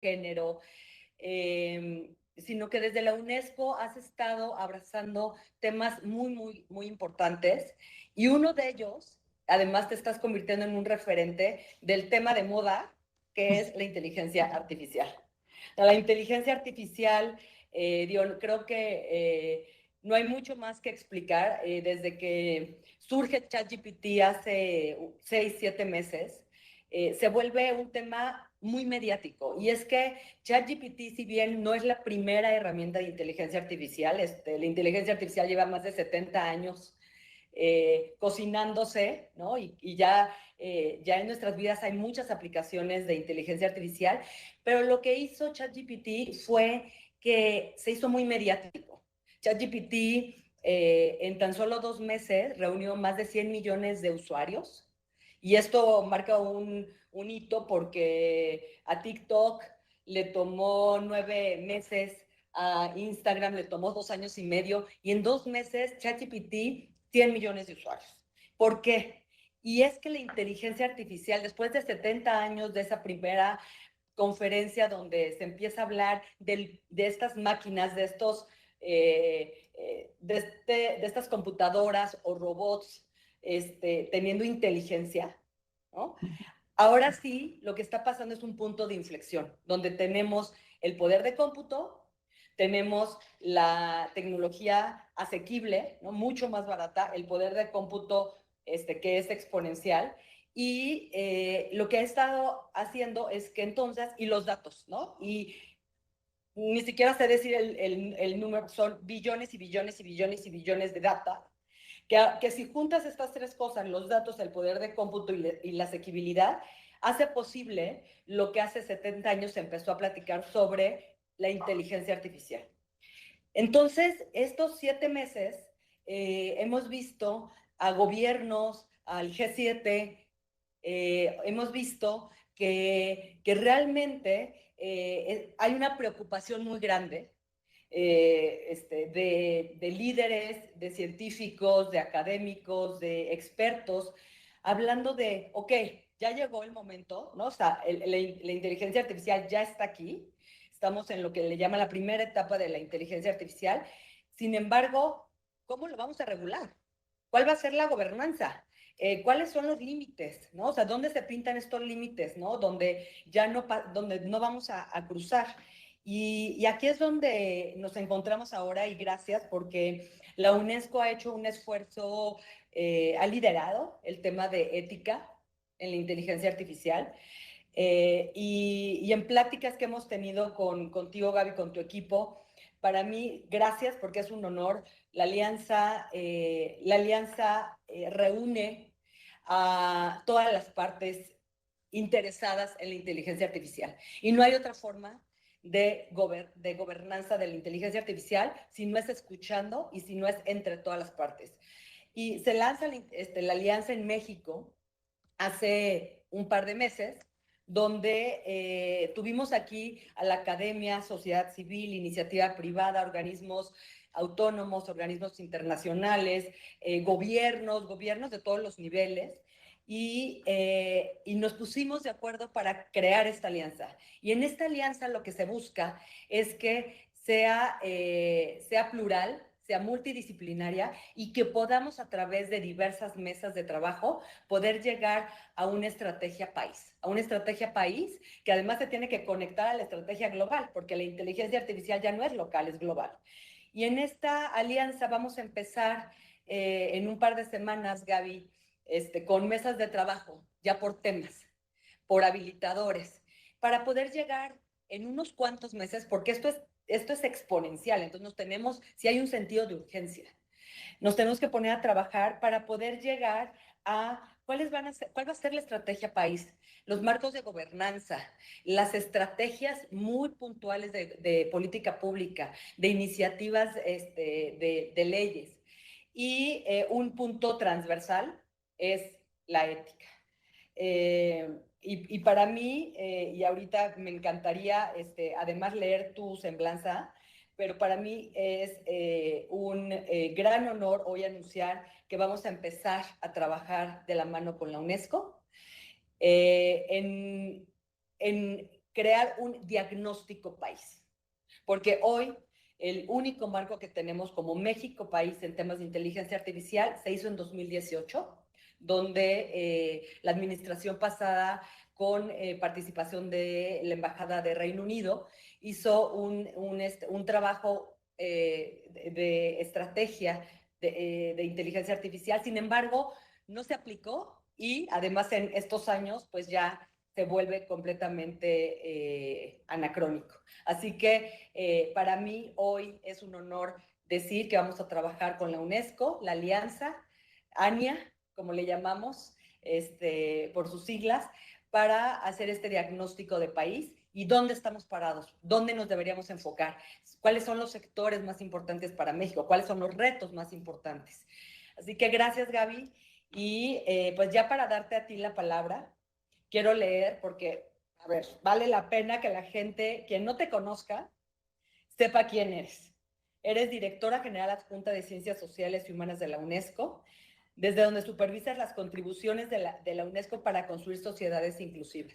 género, sino que desde la UNESCO has estado abrazando temas muy importantes, y uno de ellos, además te estás convirtiendo en un referente del tema de moda, que es la inteligencia artificial. La inteligencia artificial, creo que no hay mucho más que explicar. Desde que surge ChatGPT hace 6, 7 meses, se vuelve un tema muy mediático. Y es que ChatGPT, si bien no es la primera herramienta de inteligencia artificial, la inteligencia artificial lleva más de 70 años cocinándose, ¿no? Y ya en nuestras vidas hay muchas aplicaciones de inteligencia artificial, pero lo que hizo ChatGPT fue que se hizo muy mediático. ChatGPT en tan solo 2 meses reunió más de 100 millones de usuarios, y esto marca un hito porque a TikTok le tomó 9 meses, a Instagram le tomó 2 años y medio, y en 2 meses ChatGPT 100 millones de usuarios. ¿Por qué? Y es que la inteligencia artificial, después de 70 años de esa primera conferencia donde se empieza a hablar de estas máquinas, de estas computadoras o robots teniendo inteligencia, ¿no? Ahora sí, lo que está pasando es un punto de inflexión, donde tenemos el poder de cómputo, tenemos la tecnología asequible, ¿no? Mucho más barata, el poder de cómputo que es exponencial, y lo que ha estado haciendo es que entonces, y los datos, ¿no? Y ni siquiera sé decir el número, son billones y billones y billones y billones de data, que si juntas estas tres cosas, los datos, el poder de cómputo y la asequibilidad, hace posible lo que hace 70 años se empezó a platicar sobre la inteligencia artificial. Entonces, estos 7 meses hemos visto a gobiernos, al G7, hemos visto que realmente hay una preocupación muy grande de líderes, de científicos, de académicos, de expertos, hablando de, ok, ya llegó el momento, ¿no? O sea, la inteligencia artificial ya está aquí, estamos en lo que le llama la primera etapa de la inteligencia artificial. Sin embargo, ¿cómo lo vamos a regular? ¿Cuál va a ser la gobernanza? ¿Cuáles son los límites? ¿No? O sea, ¿dónde se pintan estos límites? ¿No? Donde no vamos a cruzar. Y aquí es donde nos encontramos ahora, y gracias porque la UNESCO ha hecho un esfuerzo, ha liderado el tema de ética en la inteligencia artificial. Y en pláticas que hemos tenido contigo, Gaby, con tu equipo, para mí, gracias, porque es un honor. La alianza reúne a todas las partes interesadas en la inteligencia artificial. Y no hay otra forma de gobernanza de la inteligencia artificial si no es escuchando y si no es entre todas las partes. Y se lanza la alianza en México hace un par de meses, donde tuvimos aquí a la academia, sociedad civil, iniciativa privada, organismos autónomos, organismos internacionales, gobiernos de todos los niveles, y nos pusimos de acuerdo para crear esta alianza. Y en esta alianza lo que se busca es que sea plural, sea multidisciplinaria, y que podamos, a través de diversas mesas de trabajo, poder llegar a una estrategia país, que además se tiene que conectar a la estrategia global, porque la inteligencia artificial ya no es local, es global. Y en esta alianza vamos a empezar en un par de semanas, Gaby, con mesas de trabajo, ya por temas, por habilitadores, para poder llegar en unos cuantos meses, porque esto es exponencial. Entonces si hay un sentido de urgencia, nos tenemos que poner a trabajar para poder llegar a cuál va a ser la estrategia país, los marcos de gobernanza, las estrategias muy puntuales de política pública, de iniciativas de leyes. Y un punto transversal es la ética. Y para mí, y ahorita me encantaría además leer tu semblanza, pero para mí es un gran honor hoy anunciar que vamos a empezar a trabajar de la mano con la UNESCO en crear un diagnóstico país. Porque hoy el único marco que tenemos como México país en temas de inteligencia artificial se hizo en 2018, donde la administración pasada, con participación de la Embajada de Reino Unido, hizo un trabajo de estrategia de inteligencia artificial. Sin embargo, no se aplicó y además en estos años pues ya se vuelve completamente anacrónico. Así que para mí hoy es un honor decir que vamos a trabajar con la UNESCO, la Alianza, ANIA, como le llamamos, por sus siglas, para hacer este diagnóstico de país y dónde estamos parados, dónde nos deberíamos enfocar, cuáles son los sectores más importantes para México, cuáles son los retos más importantes. Así que gracias, Gaby. Y pues ya para darte a ti la palabra, quiero leer porque, a ver, vale la pena que la gente, quien no te conozca, sepa quién eres. Eres directora general adjunta de Ciencias Sociales y Humanas de la UNESCO, desde donde supervisas las contribuciones de la UNESCO para construir sociedades inclusivas.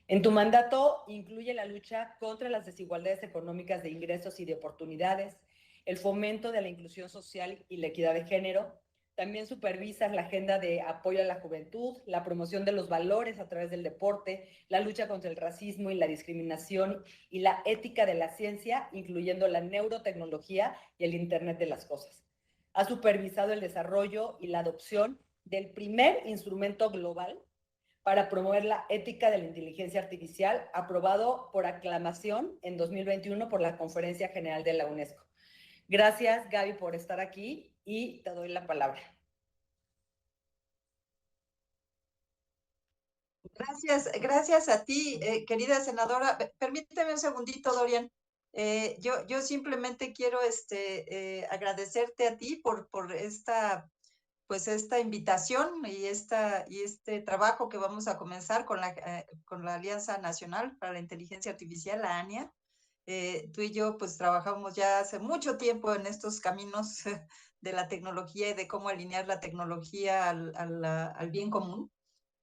En tu mandato incluye la lucha contra las desigualdades económicas de ingresos y de oportunidades, el fomento de la inclusión social y la equidad de género. También supervisas la agenda de apoyo a la juventud, la promoción de los valores a través del deporte, la lucha contra el racismo y la discriminación y la ética de la ciencia, incluyendo la neurotecnología y el Internet de las cosas. Ha supervisado el desarrollo y la adopción del primer instrumento global para promover la ética de la inteligencia artificial, aprobado por aclamación en 2021 por la Conferencia General de la UNESCO. Gracias, Gaby, por estar aquí y te doy la palabra. Gracias a ti, querida senadora. Permíteme un segundito, Dorian. Yo simplemente quiero agradecerte a ti por esta, pues esta invitación y este trabajo que vamos a comenzar con la Alianza Nacional para la Inteligencia Artificial, la ANIA. Tú y yo pues trabajamos ya hace mucho tiempo en estos caminos de la tecnología y de cómo alinear la tecnología al bien común.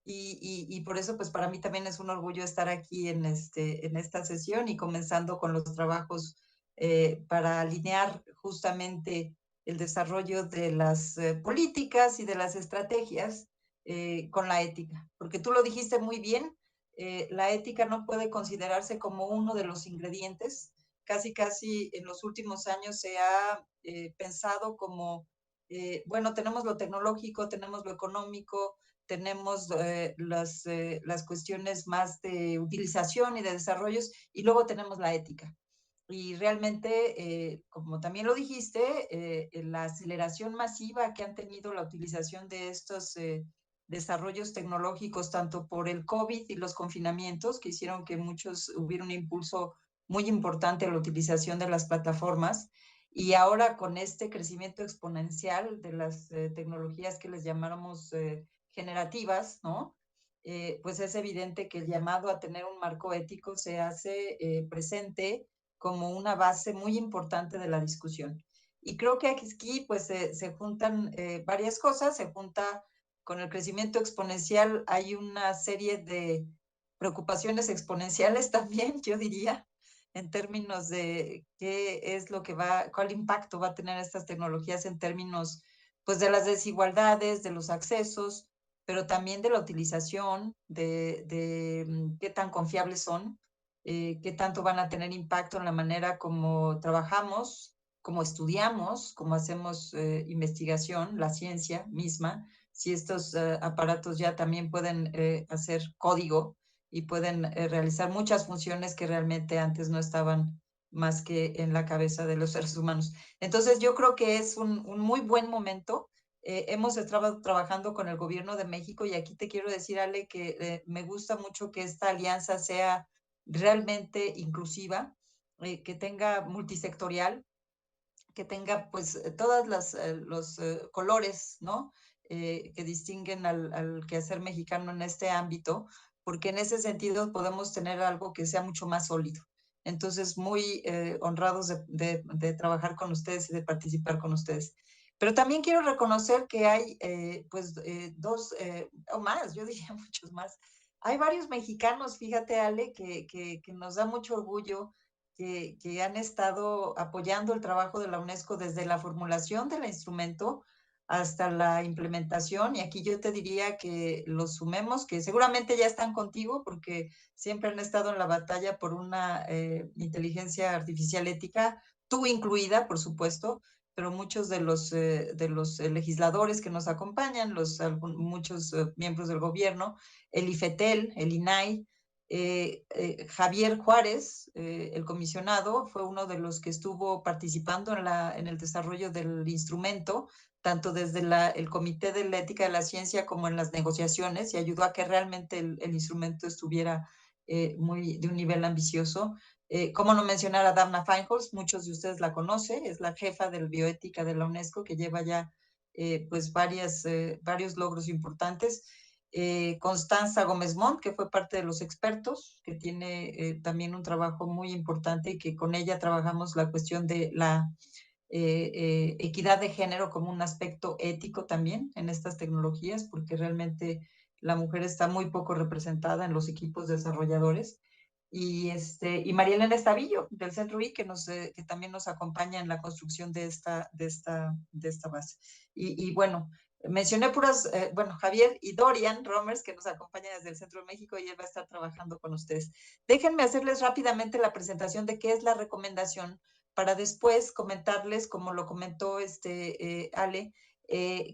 Y por eso, pues para mí también es un orgullo estar aquí en esta sesión y comenzando con los trabajos para alinear justamente el desarrollo de las políticas y de las estrategias con la ética. Porque tú lo dijiste muy bien, la ética no puede considerarse como uno de los ingredientes. Casi en los últimos años se ha pensado como, bueno, tenemos lo tecnológico, tenemos lo económico, tenemos las cuestiones más de utilización y de desarrollos, y luego tenemos la ética. Y realmente, como también lo dijiste, la aceleración masiva que han tenido la utilización de estos desarrollos tecnológicos, tanto por el COVID y los confinamientos, que hicieron que muchos hubiera un impulso muy importante a la utilización de las plataformas, y ahora con este crecimiento exponencial de las tecnologías que les llamáramos generativas, ¿no? Pues es evidente que el llamado a tener un marco ético se hace presente como una base muy importante de la discusión. Y creo que aquí pues se juntan varias cosas, se junta con el crecimiento exponencial, hay una serie de preocupaciones exponenciales también, yo diría, en términos de qué es lo que cuál impacto va a tener estas tecnologías en términos pues de las desigualdades, de los accesos, pero también de la utilización, de qué tan confiables son, qué tanto van a tener impacto en la manera como trabajamos, como estudiamos, como hacemos investigación, la ciencia misma, si estos aparatos ya también pueden hacer código y pueden realizar muchas funciones que realmente antes no estaban más que en la cabeza de los seres humanos. Entonces yo creo que es un muy buen momento. Hemos estado trabajando con el gobierno de México y aquí te quiero decir, Ale, que me gusta mucho que esta alianza sea realmente inclusiva, que tenga multisectorial, que tenga pues todos los colores, ¿no? Que distinguen al quehacer mexicano en este ámbito, porque en ese sentido podemos tener algo que sea mucho más sólido. Entonces, muy honrados de trabajar con ustedes y de participar con ustedes. Pero también quiero reconocer que hay, dos, o más, yo diría muchos más, hay varios mexicanos, fíjate, Ale, que nos da mucho orgullo que han estado apoyando el trabajo de la UNESCO desde la formulación del instrumento hasta la implementación. Y aquí yo te diría que los sumemos, que seguramente ya están contigo porque siempre han estado en la batalla por una inteligencia artificial ética, tú incluida, por supuesto, pero muchos de los legisladores que nos acompañan, muchos miembros del gobierno, el IFETEL, el INAI, Javier Juárez, el comisionado, fue uno de los que estuvo participando en el desarrollo del instrumento, tanto desde el Comité de la Ética de la Ciencia como en las negociaciones, y ayudó a que realmente el instrumento estuviera de un nivel ambicioso. Cómo no mencionar a Dagmar Feinholz, muchos de ustedes la conocen, es la jefa de bioética de la UNESCO, que lleva ya pues varios logros importantes. Constanza Gómez Montt, que fue parte de los expertos, que tiene también un trabajo muy importante y que con ella trabajamos la cuestión de la equidad de género como un aspecto ético también en estas tecnologías, porque realmente la mujer está muy poco representada en los equipos desarrolladores. Y María Elena Estavillo, del Centro I, que también nos acompaña en la construcción de esta base. Y bueno, mencioné bueno, Javier y Dorian Romers, que nos acompaña desde el Centro de México, y él va a estar trabajando con ustedes. Déjenme hacerles rápidamente la presentación de qué es la recomendación, para después comentarles, como lo comentó Ale,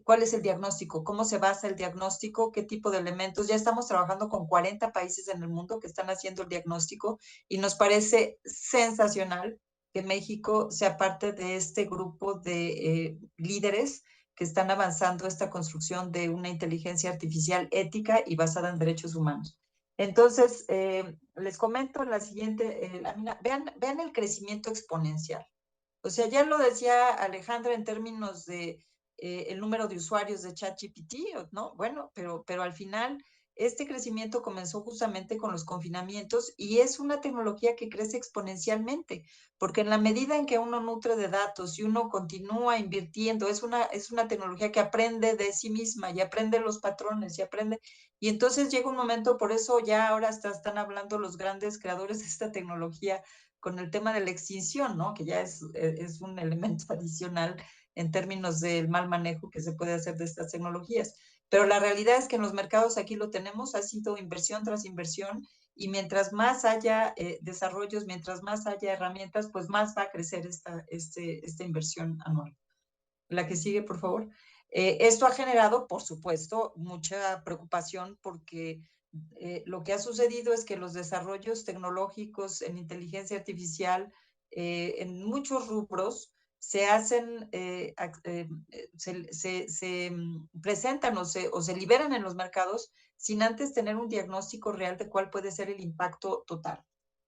cuál es el diagnóstico, cómo se basa el diagnóstico, qué tipo de elementos. Ya estamos trabajando con 40 países en el mundo que están haciendo el diagnóstico y nos parece sensacional que México sea parte de este grupo de líderes que están avanzando esta construcción de una inteligencia artificial ética y basada en derechos humanos. Entonces, les comento la siguiente lámina. Vean el crecimiento exponencial. O sea, ya lo decía Alejandra en términos de el número de usuarios de ChatGPT, ¿no? Bueno, pero al final este crecimiento comenzó justamente con los confinamientos y es una tecnología que crece exponencialmente, porque en la medida en que uno nutre de datos y uno continúa invirtiendo, es una tecnología que aprende de sí misma y aprende los patrones y aprende, y entonces llega un momento, por eso ya ahora están hablando los grandes creadores de esta tecnología con el tema de la extinción, ¿no? Que ya es un elemento adicional en términos del mal manejo que se puede hacer de estas tecnologías. Pero la realidad es que en los mercados aquí lo tenemos, ha sido inversión tras inversión, y mientras más haya desarrollos, mientras más haya herramientas, pues más va a crecer esta inversión anual. La que sigue, por favor. Esto ha generado, por supuesto, mucha preocupación porque lo que ha sucedido es que los desarrollos tecnológicos en inteligencia artificial en muchos rubros se hacen, se presentan o se liberan en los mercados sin antes tener un diagnóstico real de cuál puede ser el impacto total.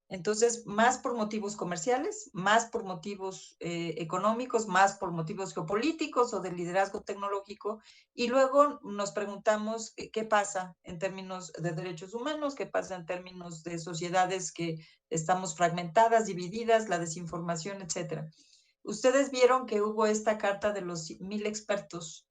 Entonces, más por motivos comerciales, más por motivos económicos, más por motivos geopolíticos o de liderazgo tecnológico. Y luego nos preguntamos qué pasa en términos de derechos humanos, qué pasa en términos de sociedades que estamos fragmentadas, divididas, la desinformación, etcétera. Ustedes vieron que hubo esta carta de los 1000 expertos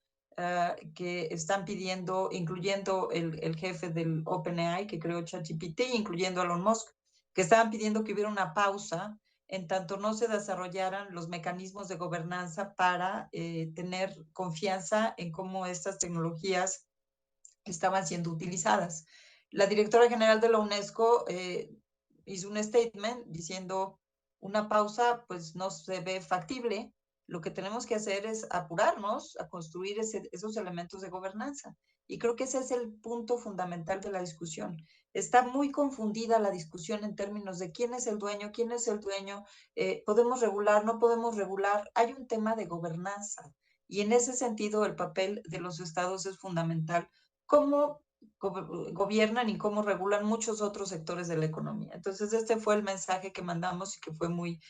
que están pidiendo, incluyendo el jefe del OpenAI que creó ChatGPT, incluyendo a Elon Musk, que estaban pidiendo que hubiera una pausa en tanto no se desarrollaran los mecanismos de gobernanza para tener confianza en cómo estas tecnologías estaban siendo utilizadas. La directora general de la UNESCO hizo un statement diciendo una pausa pues no se ve factible, lo que tenemos que hacer es apurarnos a construir esos elementos de gobernanza. Y creo que ese es el punto fundamental de la discusión. Está muy confundida la discusión en términos de quién es el dueño, podemos regular, no podemos regular. Hay un tema de gobernanza y en ese sentido el papel de los estados es fundamental. Cómo gobiernan y cómo regulan muchos otros sectores de la economía. Entonces, este fue el mensaje que mandamos y que fue muy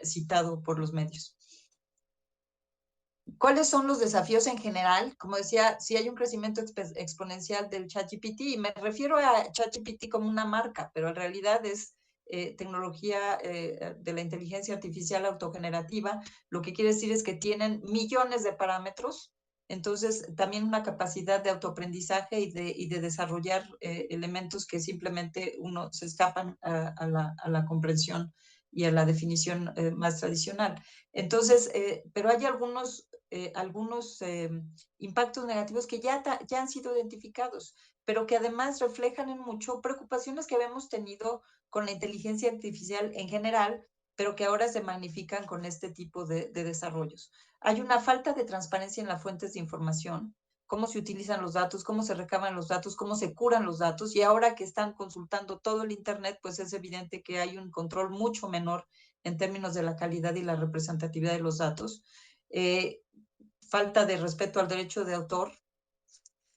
citado por los medios. ¿Cuáles son los desafíos en general? Como decía, sí hay un crecimiento exponencial del ChatGPT, y me refiero a ChatGPT como una marca, pero en realidad es tecnología de la inteligencia artificial autogenerativa. Lo que quiere decir es que tienen millones de parámetros Entonces, también una capacidad de autoaprendizaje y de desarrollar elementos que simplemente uno se escapan a la comprensión y a la definición más tradicional. Entonces, pero hay algunos impactos negativos que ya han sido identificados, pero que además reflejan en mucho preocupaciones que habíamos tenido con la inteligencia artificial en general, pero que ahora se magnifican con este tipo de desarrollos. Hay una falta de transparencia en las fuentes de información, cómo se utilizan los datos, cómo se recaban los datos, cómo se curan los datos, y ahora que están consultando todo el Internet, pues es evidente que hay un control mucho menor en términos de la calidad y la representatividad de los datos. Falta de respeto al derecho de autor.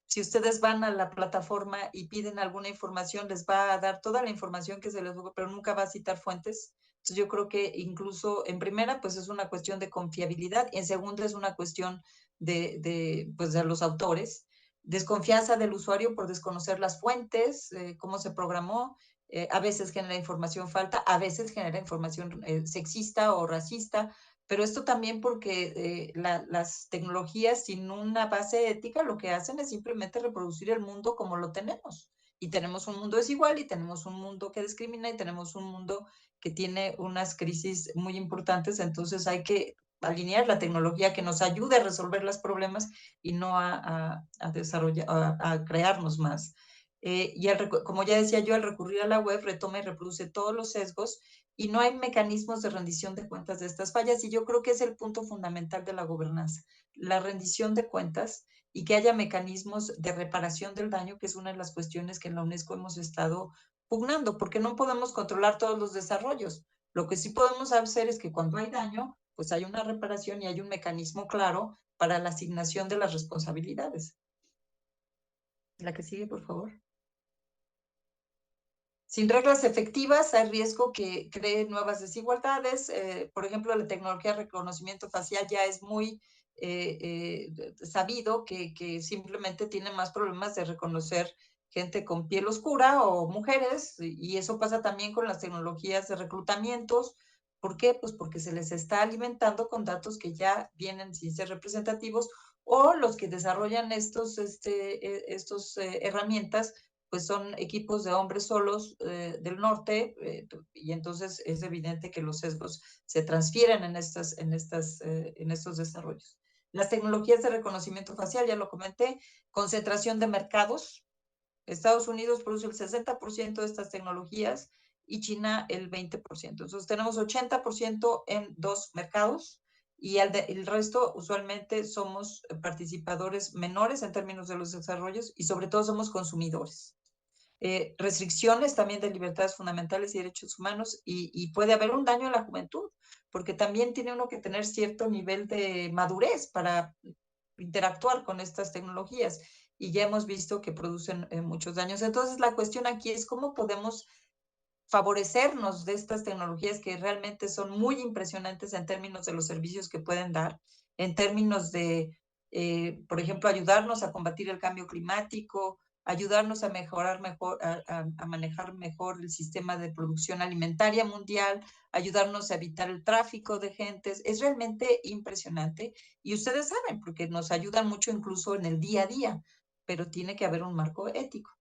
Si ustedes van a la plataforma y piden alguna información, les va a dar toda la información que se les busca, pero nunca va a citar fuentes. Entonces yo creo que incluso en primera, pues es una cuestión de confiabilidad, y en segunda es una cuestión pues de los autores. Desconfianza del usuario por desconocer las fuentes, cómo se programó. A veces genera información falta, a veces genera información sexista o racista, pero esto también porque las tecnologías sin una base ética lo que hacen es simplemente reproducir el mundo como lo tenemos. Y tenemos un mundo desigual, y tenemos un mundo que discrimina, y tenemos un mundo que tiene unas crisis muy importantes. Entonces hay que alinear la tecnología que nos ayude a resolver los problemas y no a desarrollar, a crearnos más. Como ya decía yo, al recurrir a la web retoma y reproduce todos los sesgos, y no hay mecanismos de rendición de cuentas de estas fallas, y yo creo que es el punto fundamental de la gobernanza, la rendición de cuentas, y que haya mecanismos de reparación del daño, que es una de las cuestiones que en la UNESCO hemos estado pugnando, porque no podemos controlar todos los desarrollos. Lo que sí podemos hacer es que cuando hay daño, pues hay una reparación y hay un mecanismo claro para la asignación de las responsabilidades. La que sigue, por favor. Sin reglas efectivas, hay riesgo que cree nuevas desigualdades. Por ejemplo, la tecnología de reconocimiento facial ya es muy sabido que simplemente tiene más problemas de reconocer gente con piel oscura o mujeres, y eso pasa también con las tecnologías de reclutamientos. ¿Por qué? Pues porque se les está alimentando con datos que ya vienen sin ser representativos, o los que desarrollan estos herramientas pues son equipos de hombres solos del norte, y entonces es evidente que los sesgos se transfieren en estos desarrollos. Las tecnologías de reconocimiento facial, ya lo comenté, concentración de mercados. Estados Unidos produce el 60% de estas tecnologías y China el 20%. Entonces tenemos 80% en dos mercados, y el resto usualmente somos participadores menores en términos de los desarrollos, y sobre todo somos consumidores. Restricciones también de libertades fundamentales y derechos humanos, y puede haber un daño a la juventud, porque también tiene uno que tener cierto nivel de madurez para interactuar con estas tecnologías, y ya hemos visto que producen muchos daños. Entonces la cuestión aquí es cómo podemos favorecernos de estas tecnologías que realmente son muy impresionantes en términos de los servicios que pueden dar, en términos de, por ejemplo, ayudarnos a combatir el cambio climático, ayudarnos a mejorar mejor, a manejar mejor el sistema de producción alimentaria mundial, ayudarnos a evitar el tráfico de gentes. Es realmente impresionante, y ustedes saben, porque nos ayudan mucho incluso en el día a día, pero tiene que haber un marco ético.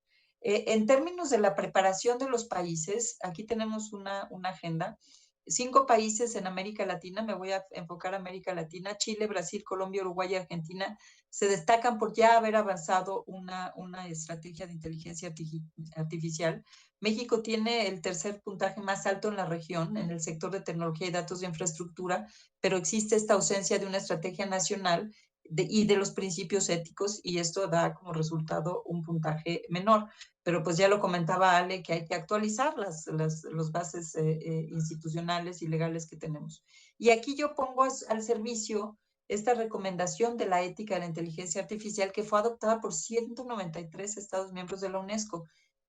En términos de la preparación de los países, aquí tenemos una agenda. 5 países en América Latina, me voy a enfocar a América Latina: Chile, Brasil, Colombia, Uruguay y Argentina, se destacan por ya haber avanzado una estrategia de inteligencia artificial. México tiene el tercer puntaje más alto en la región en el sector de tecnología y datos de infraestructura, pero existe esta ausencia de una estrategia nacional y de los principios éticos, y esto da como resultado un puntaje menor. Pero pues ya lo comentaba Ale, que hay que actualizar las bases institucionales y legales que tenemos. Y aquí yo pongo al servicio esta recomendación de la ética de la inteligencia artificial, que fue adoptada por 193 Estados miembros de la UNESCO.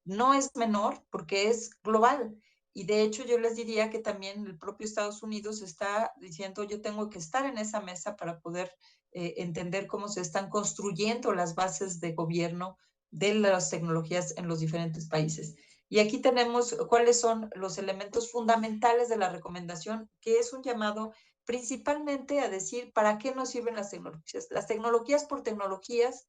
No es menor porque es global. Y de hecho yo les diría que también el propio Estados Unidos está diciendo: yo tengo que estar en esa mesa para poder entender cómo se están construyendo las bases de gobierno de las tecnologías en los diferentes países. Y aquí tenemos cuáles son los elementos fundamentales de la recomendación, que es un llamado principalmente a decir para qué nos sirven las tecnologías. Las tecnologías por tecnologías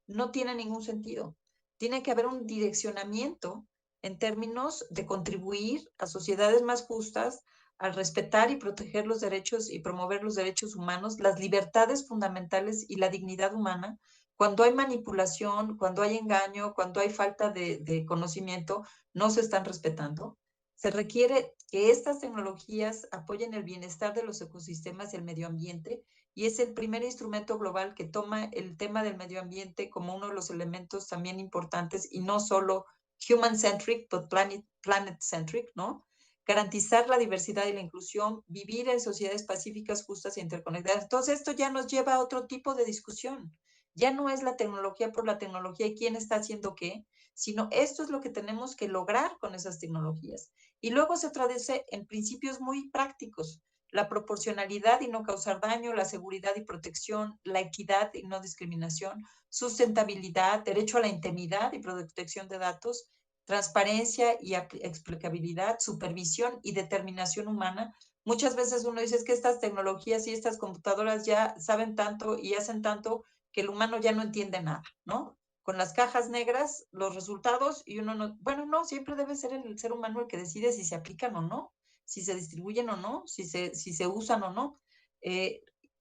no tienen ningún sentido. Tiene que haber un direccionamiento en términos de contribuir a sociedades más justas, al respetar y proteger los derechos y promover los derechos humanos, las libertades fundamentales y la dignidad humana. Cuando hay manipulación, cuando hay engaño, cuando hay falta de conocimiento, no se están respetando. Se requiere que estas tecnologías apoyen el bienestar de los ecosistemas y el medio ambiente, y es el primer instrumento global que toma el tema del medio ambiente como uno de los elementos también importantes, y no solo human-centric, but planet-centric, ¿no? Garantizar la diversidad y la inclusión, vivir en sociedades pacíficas, justas e interconectadas. Entonces, esto ya nos lleva a otro tipo de discusión. Ya no es la tecnología por la tecnología y quién está haciendo qué, sino esto es lo que tenemos que lograr con esas tecnologías. Y luego se traduce en principios muy prácticos: la proporcionalidad y no causar daño, la seguridad y protección, la equidad y no discriminación, sustentabilidad, derecho a la intimidad y protección de datos, transparencia y explicabilidad, supervisión y determinación humana. Muchas veces uno dice, es que estas tecnologías y estas computadoras ya saben tanto y hacen tanto que el humano ya no entiende nada, ¿no? Con las cajas negras, los resultados, y uno no, bueno, no, siempre debe ser el ser humano el que decide si se aplican o no, si se distribuyen o no, si se usan o no.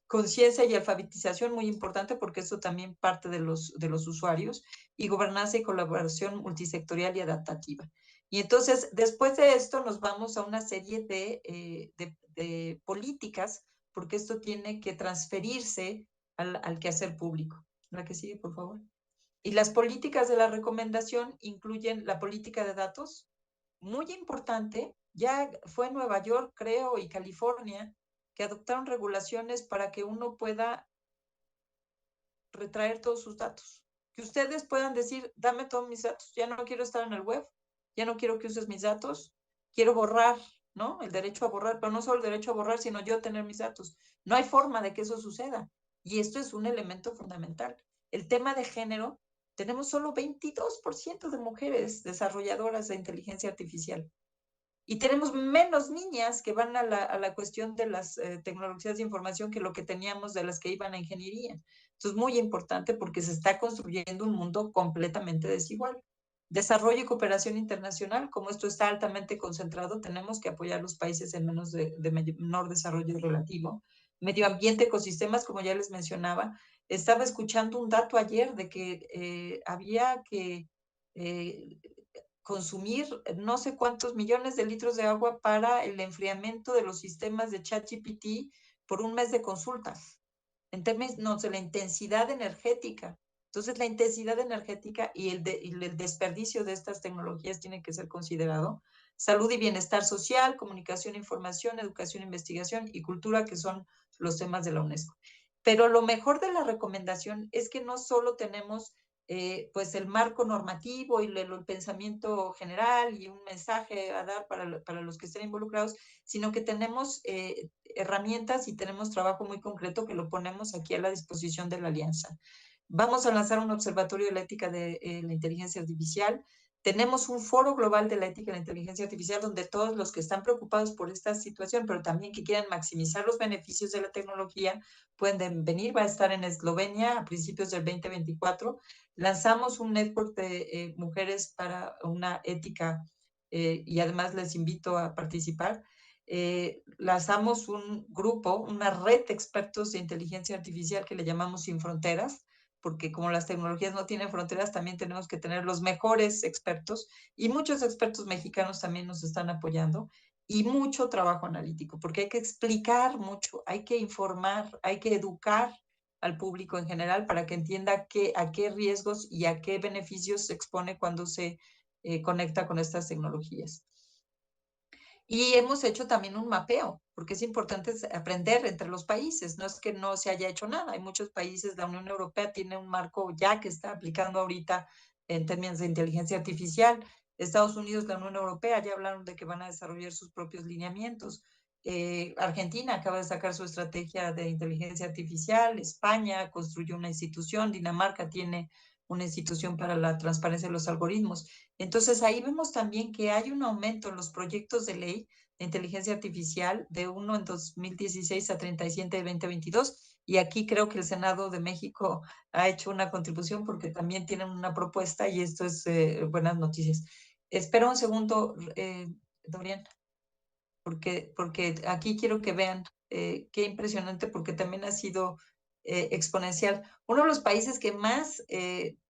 Conciencia y alfabetización, muy importante, porque eso también parte de los usuarios, y gobernanza y colaboración multisectorial y adaptativa. Y entonces, después de esto, nos vamos a una serie de políticas, porque esto tiene que transferirse al quehacer público. La que sigue, por favor. Y las políticas de la recomendación incluyen la política de datos, muy importante. Ya fue Nueva York, creo, y California, que adoptaron regulaciones para que uno pueda retraer todos sus datos. Que ustedes puedan decir, dame todos mis datos, ya no quiero estar en el web, ya no quiero que uses mis datos, quiero borrar, ¿no? El derecho a borrar, pero no solo el derecho a borrar, sino yo tener mis datos. No hay forma de que eso suceda. Y esto es un elemento fundamental. El tema de género, tenemos solo 22% de mujeres desarrolladoras de inteligencia artificial. Y tenemos menos niñas que van a la cuestión de las tecnologías de información que lo que teníamos de las que iban a ingeniería. Esto es muy importante porque se está construyendo un mundo completamente desigual. Desarrollo y cooperación internacional, como esto está altamente concentrado, tenemos que apoyar a los países en menos de menor desarrollo relativo. Medio ambiente, ecosistemas, como ya les mencionaba. Estaba escuchando un dato ayer de que había que consumir no sé cuántos millones de litros de agua para el enfriamiento de los sistemas de ChatGPT por un mes de consultas, en términos de la intensidad energética. Entonces, la intensidad energética y el desperdicio de estas tecnologías tiene que ser considerado. Salud y bienestar social, comunicación, información, educación, investigación y cultura, que son los temas de la UNESCO. Pero lo mejor de la recomendación es que no solo tenemos pues el marco normativo y el pensamiento general y un mensaje a dar para los que estén involucrados, sino que tenemos herramientas y tenemos trabajo muy concreto que lo ponemos aquí a la disposición de la Alianza. Vamos a lanzar un observatorio de la ética de la inteligencia artificial. Tenemos un foro global de la ética de la inteligencia artificial donde todos los que están preocupados por esta situación, pero también que quieran maximizar los beneficios de la tecnología, pueden venir. Va a estar en Eslovenia a principios del 2024. Lanzamos un network de mujeres para una ética y además les invito a participar. Lanzamos un grupo, una red de expertos de inteligencia artificial que le llamamos Sin Fronteras, porque como las tecnologías no tienen fronteras, también tenemos que tener los mejores expertos, y muchos expertos mexicanos también nos están apoyando, y mucho trabajo analítico, porque hay que explicar mucho, hay que informar, hay que educar al público en general para que entienda a qué riesgos y a qué beneficios se expone cuando se conecta con estas tecnologías. Y hemos hecho también un mapeo, porque es importante aprender entre los países. No es que no se haya hecho nada. Hay muchos países, la Unión Europea tiene un marco ya que está aplicando ahorita en términos de inteligencia artificial. Estados Unidos, la Unión Europea ya hablaron de que van a desarrollar sus propios lineamientos. Argentina acaba de sacar su estrategia de inteligencia artificial. España construyó una institución. Dinamarca tiene una institución para la transparencia de los algoritmos. Entonces ahí vemos también que hay un aumento en los proyectos de ley de inteligencia artificial de 1 en 2016 a 37 en 2022. Y aquí creo que el Senado de México ha hecho una contribución porque también tienen una propuesta y esto es buenas noticias. Espera un segundo, Dorian, porque aquí quiero que vean qué impresionante, porque también ha sido exponencial. Uno de los países que más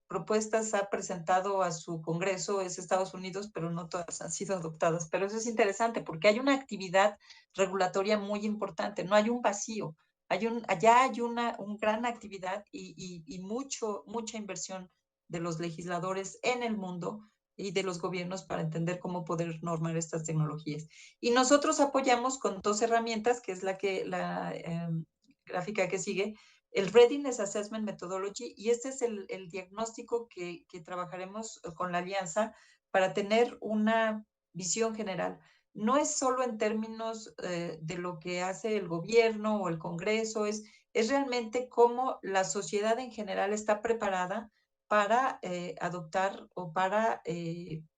propuestas ha presentado a su Congreso es Estados Unidos, pero no todas han sido adoptadas. Pero eso es interesante porque hay una actividad regulatoria muy importante, no hay un vacío, allá hay una gran actividad y mucha inversión de los legisladores en el mundo y de los gobiernos para entender cómo poder normar estas tecnologías. Y nosotros apoyamos con 2 herramientas, que es la gráfica que sigue, el Readiness Assessment Methodology, y este es el diagnóstico que trabajaremos con la alianza para tener una visión general. No es solo en términos de lo que hace el gobierno o el Congreso, es realmente cómo la sociedad en general está preparada para adoptar o para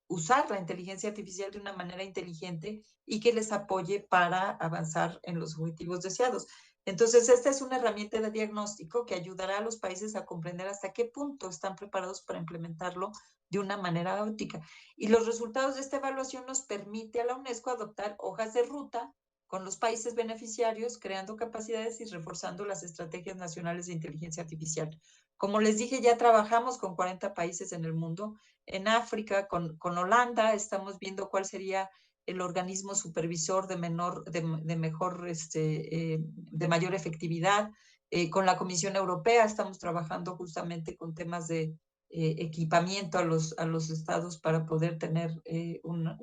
usar la inteligencia artificial de una manera inteligente y que les apoye para avanzar en los objetivos deseados. Entonces, esta es una herramienta de diagnóstico que ayudará a los países a comprender hasta qué punto están preparados para implementarlo de una manera óptica. Y los resultados de esta evaluación nos permite a la UNESCO adoptar hojas de ruta con los países beneficiarios, creando capacidades y reforzando las estrategias nacionales de inteligencia artificial. Como les dije, ya trabajamos con 40 países en el mundo. En África, con Holanda, estamos viendo cuál sería el organismo supervisor de mayor efectividad. Con la Comisión Europea estamos trabajando justamente con temas de equipamiento a los estados para poder tener una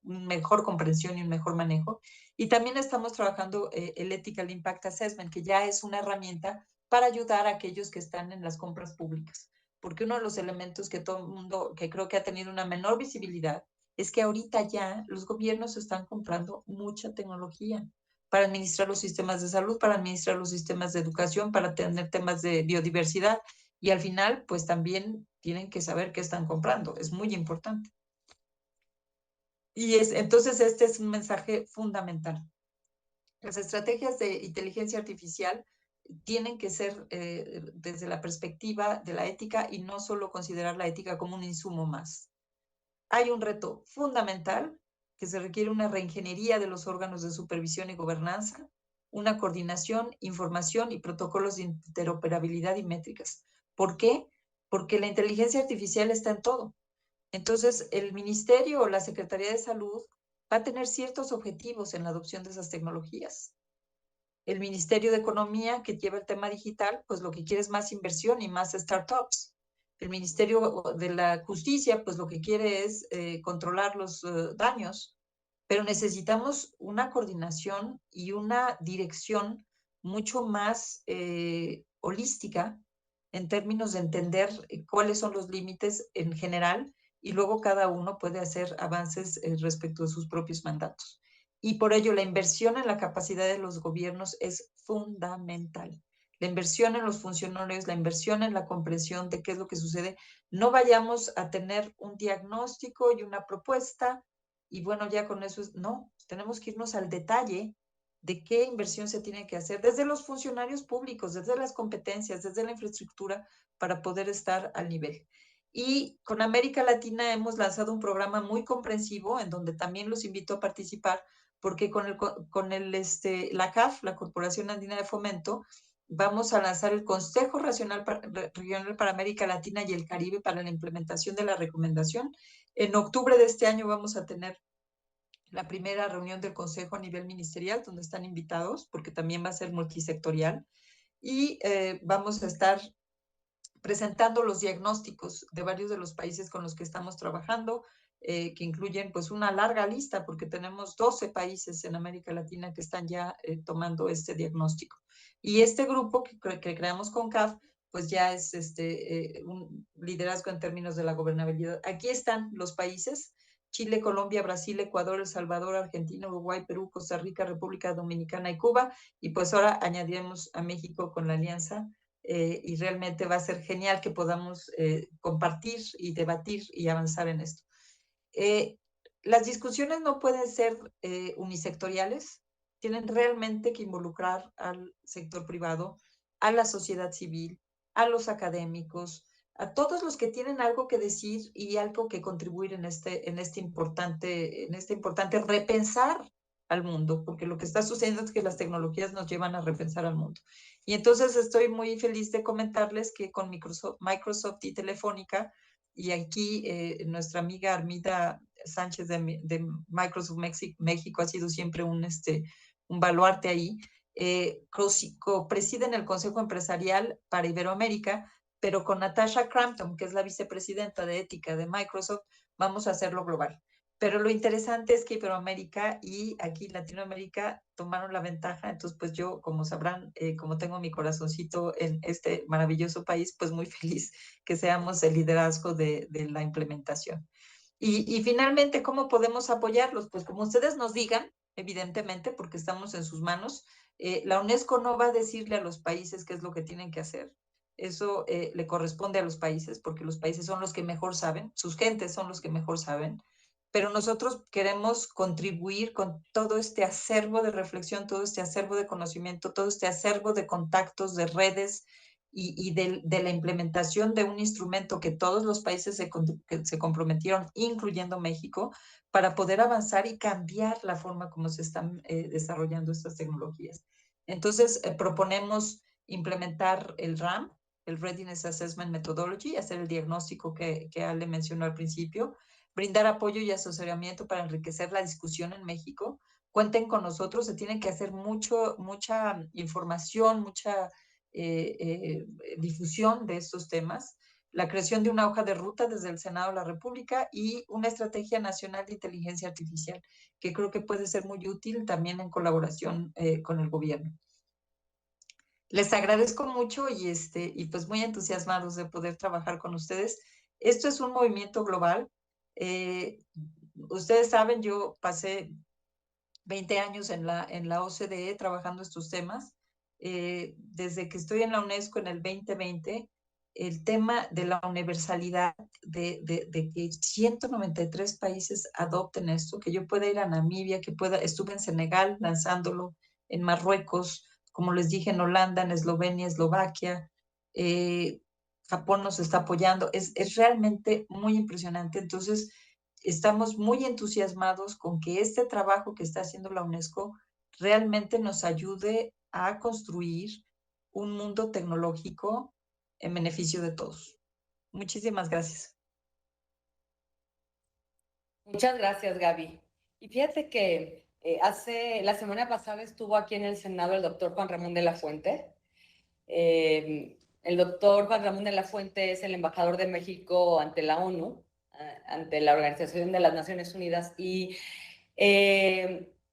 mejor comprensión y un mejor manejo. Y también estamos trabajando el Ethical Impact Assessment, que ya es una herramienta para ayudar a aquellos que están en las compras públicas. Porque uno de los elementos que todo el mundo, que creo que ha tenido una menor visibilidad, es que ahorita ya los gobiernos están comprando mucha tecnología para administrar los sistemas de salud, para administrar los sistemas de educación, para tener temas de biodiversidad. Y al final, pues también tienen que saber qué están comprando. Es muy importante. Entonces, este es un mensaje fundamental. Las estrategias de inteligencia artificial tienen que ser desde la perspectiva de la ética y no solo considerar la ética como un insumo más. Hay un reto fundamental que se requiere una reingeniería de los órganos de supervisión y gobernanza, una coordinación, información y protocolos de interoperabilidad y métricas. ¿Por qué? Porque la inteligencia artificial está en todo. Entonces, el ministerio o la Secretaría de Salud va a tener ciertos objetivos en la adopción de esas tecnologías. El Ministerio de Economía, que lleva el tema digital, pues lo que quiere es más inversión y más startups. El Ministerio de la Justicia, pues lo que quiere es controlar los daños, pero necesitamos una coordinación y una dirección mucho más holística en términos de entender cuáles son los límites en general y luego cada uno puede hacer avances respecto de sus propios mandatos. Y por ello la inversión en la capacidad de los gobiernos es fundamental. La inversión en los funcionarios, la inversión en la comprensión de qué es lo que sucede. No vayamos a tener un diagnóstico y una propuesta y bueno, ya con eso no, tenemos que irnos al detalle de qué inversión se tiene que hacer desde los funcionarios públicos, desde las competencias, desde la infraestructura para poder estar al nivel. Y con América Latina hemos lanzado un programa muy comprensivo en donde también los invito a participar porque la CAF, la Corporación Andina de Fomento, vamos a lanzar el Consejo Regional para América Latina y el Caribe para la implementación de la recomendación. En octubre de este año vamos a tener la primera reunión del Consejo a nivel ministerial, donde están invitados, porque también va a ser multisectorial, y vamos a estar presentando los diagnósticos de varios de los países con los que estamos trabajando, que incluyen pues una larga lista, porque tenemos 12 países en América Latina que están ya tomando este diagnóstico. Y este grupo que creamos con CAF, pues ya es un liderazgo en términos de la gobernabilidad. Aquí están los países: Chile, Colombia, Brasil, Ecuador, El Salvador, Argentina, Uruguay, Perú, Costa Rica, República Dominicana y Cuba. Y pues ahora añadiremos a México con la alianza. Y realmente va a ser genial que podamos compartir y debatir y avanzar en esto. las discusiones no pueden ser unisectoriales, tienen realmente que involucrar al sector privado, a la sociedad civil, a los académicos, a todos los que tienen algo que decir y algo que contribuir en este importante repensar al mundo, porque lo que está sucediendo es que las tecnologías nos llevan a repensar al mundo. Y entonces estoy muy feliz de comentarles que con Microsoft y Telefónica, y aquí nuestra amiga Armida Sánchez de Microsoft México ha sido siempre un baluarte ahí, presiden el Consejo Empresarial para Iberoamérica, pero con Natasha Crampton, que es la vicepresidenta de ética de Microsoft, vamos a hacerlo global. Pero lo interesante es que Iberoamérica y aquí Latinoamérica tomaron la ventaja, entonces pues yo, como sabrán, como tengo mi corazoncito en este maravilloso país, pues muy feliz que seamos el liderazgo de la implementación. Y finalmente, ¿cómo podemos apoyarlos? Pues como ustedes nos digan, evidentemente, porque estamos en sus manos, la UNESCO no va a decirle a los países qué es lo que tienen que hacer. Eso le corresponde a los países, porque los países son los que mejor saben, sus gentes son los que mejor saben, pero nosotros queremos contribuir con todo este acervo de reflexión, todo este acervo de conocimiento, todo este acervo de contactos, de redes y de la implementación de un instrumento que todos los países que se comprometieron, incluyendo México, para poder avanzar y cambiar la forma como se están desarrollando estas tecnologías. Entonces, proponemos implementar el RAM, el Readiness Assessment Methodology, hacer el diagnóstico que Ale mencionó al principio, brindar apoyo y asesoramiento para enriquecer la discusión en México. Cuenten con nosotros, se tiene que hacer mucha información, mucha difusión de estos temas, la creación de una hoja de ruta desde el Senado de la República y una estrategia nacional de inteligencia artificial, que creo que puede ser muy útil también en colaboración con el gobierno. Les agradezco mucho y pues muy entusiasmados de poder trabajar con ustedes. Esto es un movimiento global. Eh, Ustedes saben, yo pasé 20 años en la OCDE trabajando estos temas. Desde que estoy en la UNESCO en el 2020, el tema de la universalidad, de que 193 países adopten esto, que yo pueda ir a Namibia, estuve en Senegal lanzándolo, en Marruecos, como les dije, en Holanda, en Eslovenia, Eslovaquia, eh, Japón nos está apoyando, es realmente muy impresionante. Entonces, estamos muy entusiasmados con que este trabajo que está haciendo la UNESCO realmente nos ayude a construir un mundo tecnológico en beneficio de todos. Muchísimas gracias. Muchas gracias, Gaby. Y fíjate que la semana pasada estuvo aquí en el Senado el doctor Juan Ramón de la Fuente. El doctor Juan Ramón de la Fuente es el embajador de México ante la ONU, ante la Organización de las Naciones Unidas, y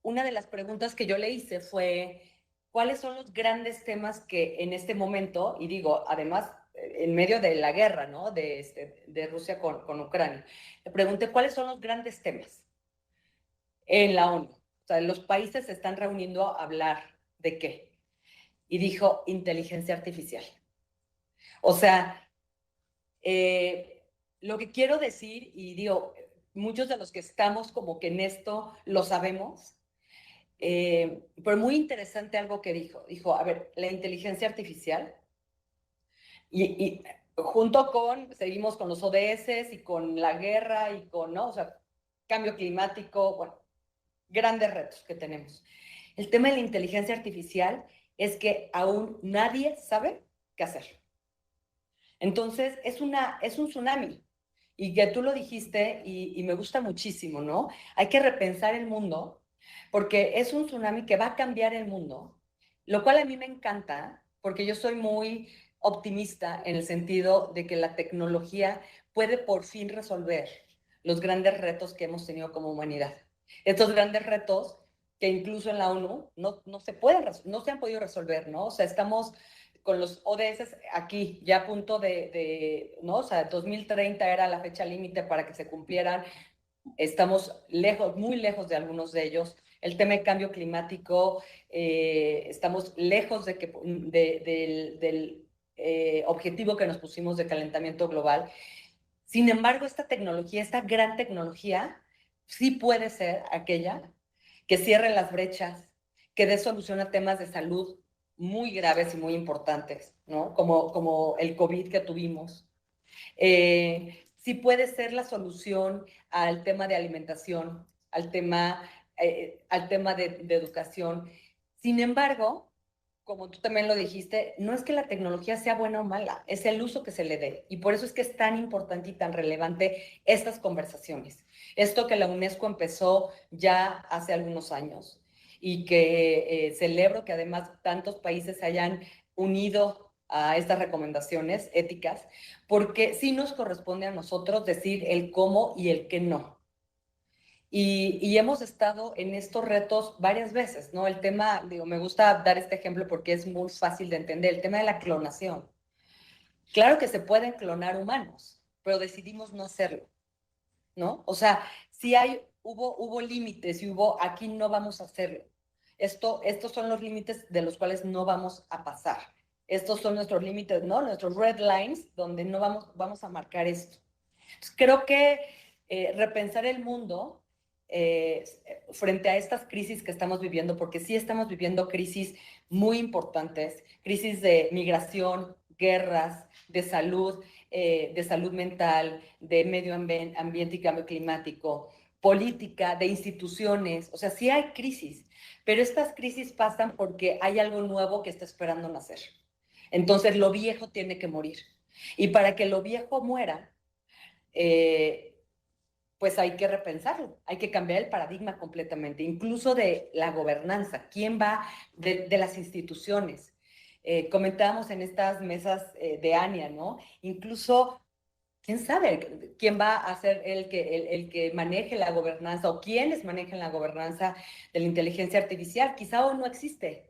una de las preguntas que yo le hice fue, ¿cuáles son los grandes temas que en este momento, y digo, además, en medio de la guerra, ¿no? De Rusia con Ucrania, le pregunté, ¿cuáles son los grandes temas en la ONU? O sea, los países se están reuniendo a hablar de qué. Y dijo, inteligencia artificial. O sea, lo que quiero decir, y digo, muchos de los que estamos como que en esto lo sabemos, pero muy interesante algo que dijo. Dijo, a ver, la inteligencia artificial, y junto con, seguimos con los ODS y con la guerra y con, ¿no? O sea, cambio climático, bueno, grandes retos que tenemos. El tema de la inteligencia artificial es que aún nadie sabe qué hacer. Entonces, es un tsunami. Y que tú lo dijiste y me gusta muchísimo, ¿no? Hay que repensar el mundo porque es un tsunami que va a cambiar el mundo, lo cual a mí me encanta porque yo soy muy optimista en el sentido de que la tecnología puede por fin resolver los grandes retos que hemos tenido como humanidad. Estos grandes retos que incluso en la ONU no se han podido resolver, ¿no? O sea, estamos con los ODS aquí ya a punto ¿no? O sea, 2030 era la fecha límite para que se cumplieran. Estamos lejos, muy lejos de algunos de ellos. El tema de cambio climático, estamos lejos del objetivo que nos pusimos de calentamiento global. Sin embargo, esta tecnología, esta gran tecnología, sí puede ser aquella que cierre las brechas, que dé solución a temas de salud muy graves y muy importantes, ¿no? Como el COVID que tuvimos. Sí puede ser la solución al tema de alimentación, al tema de educación. Sin embargo, como tú también lo dijiste, no es que la tecnología sea buena o mala, es el uso que se le dé. Y por eso es que es tan importante y tan relevante estas conversaciones. Esto que la UNESCO empezó ya hace algunos años y que celebro que además tantos países se hayan unido a estas recomendaciones éticas, porque sí nos corresponde a nosotros decir el cómo y el qué no. Y hemos estado en estos retos varias veces, ¿no? El tema, digo, me gusta dar este ejemplo porque es muy fácil de entender, el tema de la clonación. Claro que se pueden clonar humanos, pero decidimos no hacerlo, ¿no? O sea, sí hubo límites y aquí no vamos a hacerlo. Estos son los límites de los cuales no vamos a pasar. Estos son nuestros límites, ¿no? Nuestros red lines, donde no vamos a marcar esto. Entonces, creo que repensar el mundo frente a estas crisis que estamos viviendo, porque sí estamos viviendo crisis muy importantes, crisis de migración, guerras, de salud mental, de medio ambiente y cambio climático, política, de instituciones, o sea, sí hay crisis, pero estas crisis pasan porque hay algo nuevo que está esperando nacer. Entonces, lo viejo tiene que morir. Y para que lo viejo muera, eh, pues hay que repensarlo, hay que cambiar el paradigma completamente, incluso de la gobernanza, quién va de las instituciones. Comentábamos en estas mesas de ANIA, ¿no? Incluso, quién sabe quién va a ser el que maneje la gobernanza o quiénes manejen la gobernanza de la inteligencia artificial. Quizá hoy no existe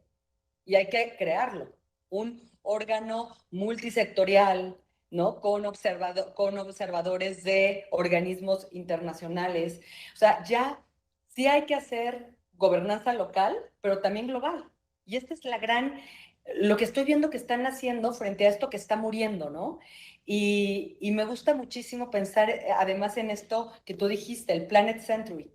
y hay que crearlo. Un órgano multisectorial, ¿no? Con observadores de organismos internacionales. O sea, ya sí hay que hacer gobernanza local, pero también global. Y esta es lo que estoy viendo que están haciendo frente a esto que está muriendo, ¿no? Y me gusta muchísimo pensar además en esto que tú dijiste, el planet centric.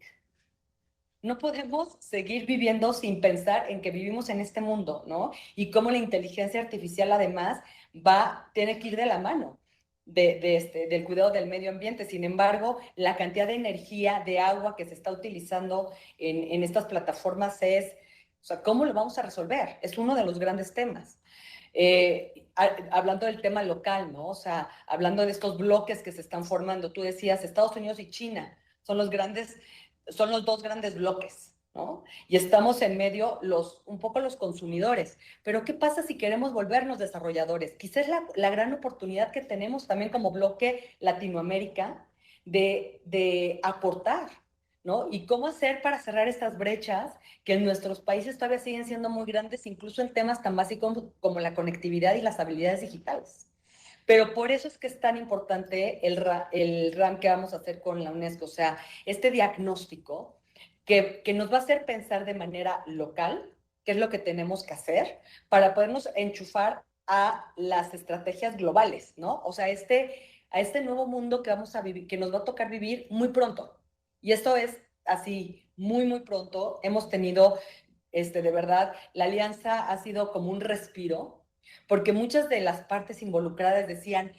No podemos seguir viviendo sin pensar en que vivimos en este mundo, ¿no? Y cómo la inteligencia artificial además tiene que ir de la mano del cuidado del medio ambiente. Sin embargo, la cantidad de energía, de agua que se está utilizando en estas plataformas o sea, ¿cómo lo vamos a resolver? Es uno de los grandes temas. Hablando del tema local, ¿no? O sea, hablando de estos bloques que se están formando, tú decías, Estados Unidos y China son los dos grandes bloques, ¿no? Y estamos en medio un poco los consumidores. Pero ¿qué pasa si queremos volvernos desarrolladores? Quizás es la gran oportunidad que tenemos también como bloque Latinoamérica de aportar, ¿no? Y cómo hacer para cerrar estas brechas que en nuestros países todavía siguen siendo muy grandes, incluso en temas tan básicos como la conectividad y las habilidades digitales. Pero por eso es que es tan importante el RAM que vamos a hacer con la UNESCO, o sea, este diagnóstico que nos va a hacer pensar de manera local qué es lo que tenemos que hacer para podernos enchufar a las estrategias globales, ¿no? O sea, a este nuevo mundo que vamos a vivir, que nos va a tocar vivir muy pronto. Y esto es así, muy, muy pronto. Hemos tenido, de verdad, la alianza ha sido como un respiro, porque muchas de las partes involucradas decían,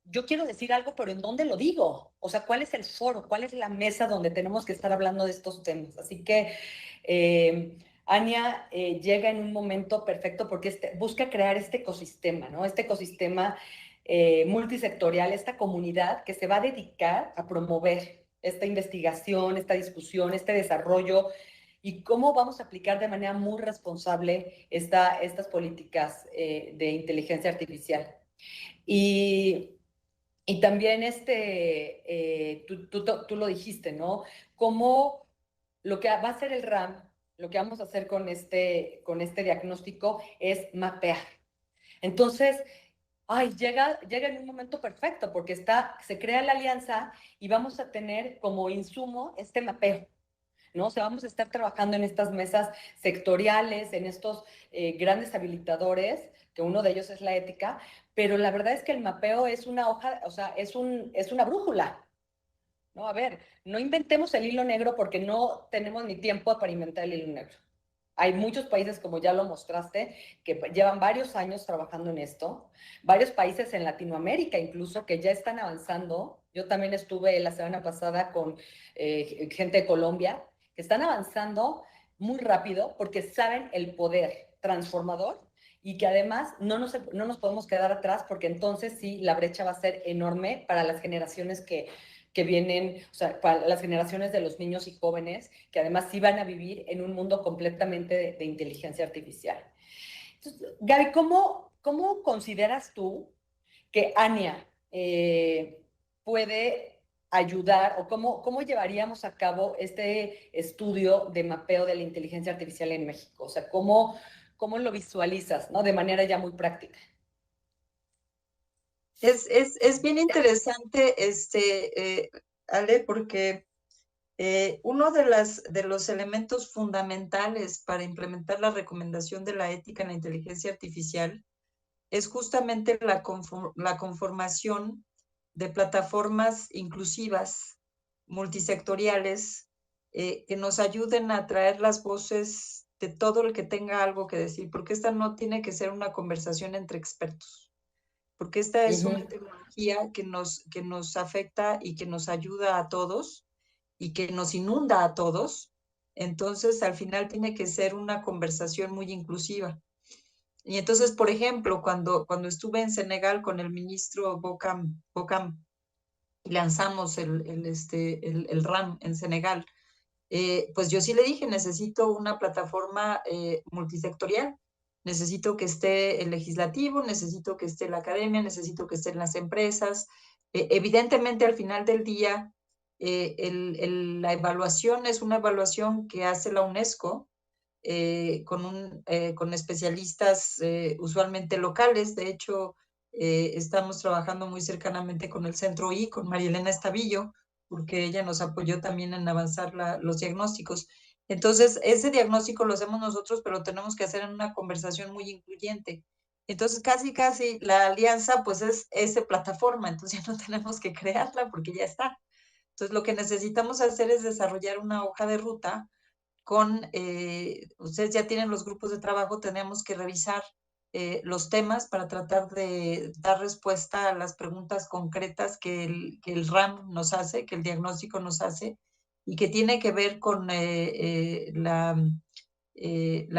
yo quiero decir algo, pero ¿en dónde lo digo? O sea, ¿cuál es el foro? ¿Cuál es la mesa donde tenemos que estar hablando de estos temas? Así que Ania llega en un momento perfecto porque busca crear este ecosistema, ¿no? Este ecosistema multisectorial, esta comunidad que se va a dedicar a promover esta investigación, esta discusión, este desarrollo y cómo vamos a aplicar de manera muy responsable estas políticas de inteligencia artificial. Y, y también tú lo dijiste, ¿no? Cómo lo que va a hacer el RAM, lo que vamos a hacer con este diagnóstico es mapear. Entonces, llega en un momento perfecto porque se crea la alianza y vamos a tener como insumo este mapeo, ¿no? O sea, vamos a estar trabajando en estas mesas sectoriales, en estos grandes habilitadores, que uno de ellos es la ética, pero la verdad es que el mapeo es una hoja, o sea, es una brújula, ¿no? A ver, no inventemos el hilo negro porque no tenemos ni tiempo para inventar el hilo negro. Hay muchos países, como ya lo mostraste, que llevan varios años trabajando en esto, varios países en Latinoamérica incluso que ya están avanzando. Yo también estuve la semana pasada con gente de Colombia, que están avanzando muy rápido porque saben el poder transformador y que además no nos podemos quedar atrás porque entonces sí, la brecha va a ser enorme para las generaciones que vienen, o sea, para las generaciones de los niños y jóvenes, que además sí van a vivir en un mundo completamente de inteligencia artificial. Entonces, Gaby, ¿cómo consideras tú que ANIA puede ayudar o cómo llevaríamos a cabo este estudio de mapeo de la inteligencia artificial en México? O sea, ¿cómo lo visualizas, ¿no? De manera ya muy práctica. Es bien interesante, Ale, porque uno de los elementos fundamentales para implementar la recomendación de la ética en la inteligencia artificial es justamente la conformación de plataformas inclusivas, multisectoriales, que nos ayuden a traer las voces de todo el que tenga algo que decir, porque esta no tiene que ser una conversación entre expertos, porque esta es una tecnología que nos afecta y que nos ayuda a todos y que nos inunda a todos. Entonces, al final tiene que ser una conversación muy inclusiva. Y entonces, por ejemplo, cuando estuve en Senegal con el ministro Bokam y lanzamos el RAM en Senegal, pues yo sí le dije, necesito una plataforma multisectorial, necesito que esté el legislativo, necesito que esté la academia, necesito que estén las empresas. Evidentemente, al final del día, la evaluación es una evaluación que hace la UNESCO con especialistas usualmente locales. De hecho, estamos trabajando muy cercanamente con el Centro I, con María Elena Estavillo, porque ella nos apoyó también en avanzar los diagnósticos. Entonces, ese diagnóstico lo hacemos nosotros, pero lo tenemos que hacer en una conversación muy incluyente. Entonces, casi la alianza, pues es esa plataforma, entonces ya no tenemos que crearla porque ya está. Entonces, lo que necesitamos hacer es desarrollar una hoja de ruta ustedes ya tienen los grupos de trabajo, tenemos que revisar los temas para tratar de dar respuesta a las preguntas concretas que el RAM nos hace, que el diagnóstico nos hace, y que tiene que ver con la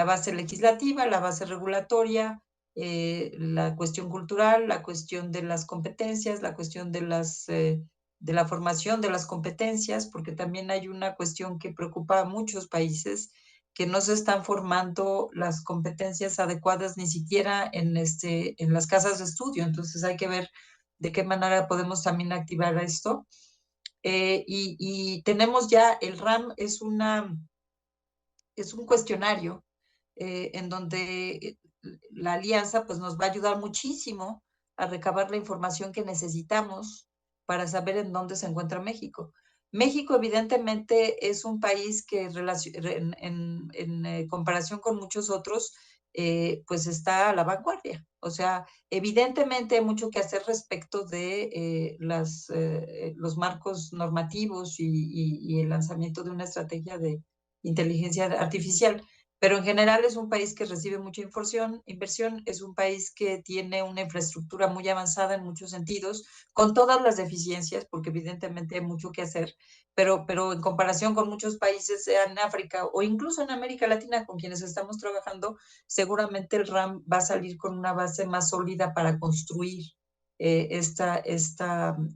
base legislativa, la base regulatoria, la cuestión cultural, la cuestión de las competencias, la cuestión de la formación de las competencias, porque también hay una cuestión que preocupa a muchos países, que no se están formando las competencias adecuadas ni siquiera en las casas de estudio. Entonces hay que ver de qué manera podemos también activar esto. Y tenemos ya, el RAM es un cuestionario en donde la alianza pues nos va a ayudar muchísimo a recabar la información que necesitamos para saber en dónde se encuentra México. México evidentemente es un país que en comparación con muchos otros, pues está a la vanguardia. O sea, evidentemente hay mucho que hacer respecto de los marcos normativos y el lanzamiento de una estrategia de inteligencia artificial, pero en general es un país que recibe mucha inversión, es un país que tiene una infraestructura muy avanzada en muchos sentidos, con todas las deficiencias, porque evidentemente hay mucho que hacer, pero en comparación con muchos países, sea en África o incluso en América Latina con quienes estamos trabajando, seguramente el RAM va a salir con una base más sólida para construir esta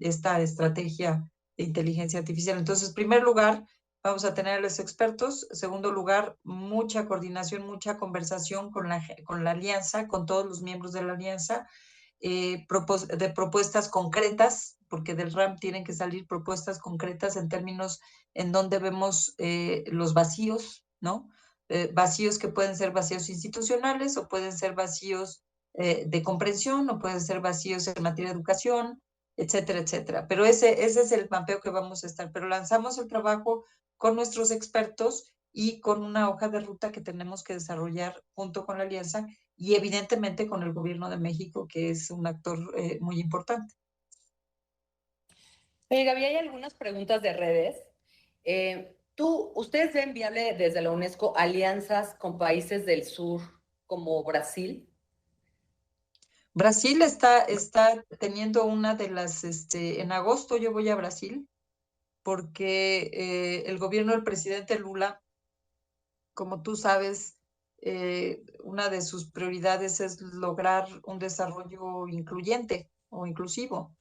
estrategia de inteligencia artificial. Entonces, en primer lugar, vamos a tener a los expertos. En segundo lugar, mucha coordinación, mucha conversación con la alianza, con todos los miembros de la alianza, de propuestas concretas, porque del RAM tienen que salir propuestas concretas en términos en donde vemos los vacíos, ¿no? Vacíos que pueden ser vacíos institucionales o pueden ser vacíos de comprensión o pueden ser vacíos en materia de educación, etcétera, etcétera. Pero ese es el mapeo que vamos a estar. Pero lanzamos el trabajo con nuestros expertos y con una hoja de ruta que tenemos que desarrollar junto con la alianza y evidentemente con el gobierno de México, que es un actor muy importante. Oye, Gaby, hay algunas preguntas de redes. ¿Ustedes ven viable desde la UNESCO alianzas con países del sur como Brasil? Brasil está teniendo una de las, en agosto yo voy a Brasil porque el gobierno del presidente Lula, como tú sabes, una de sus prioridades es lograr un desarrollo incluyente o inclusivo.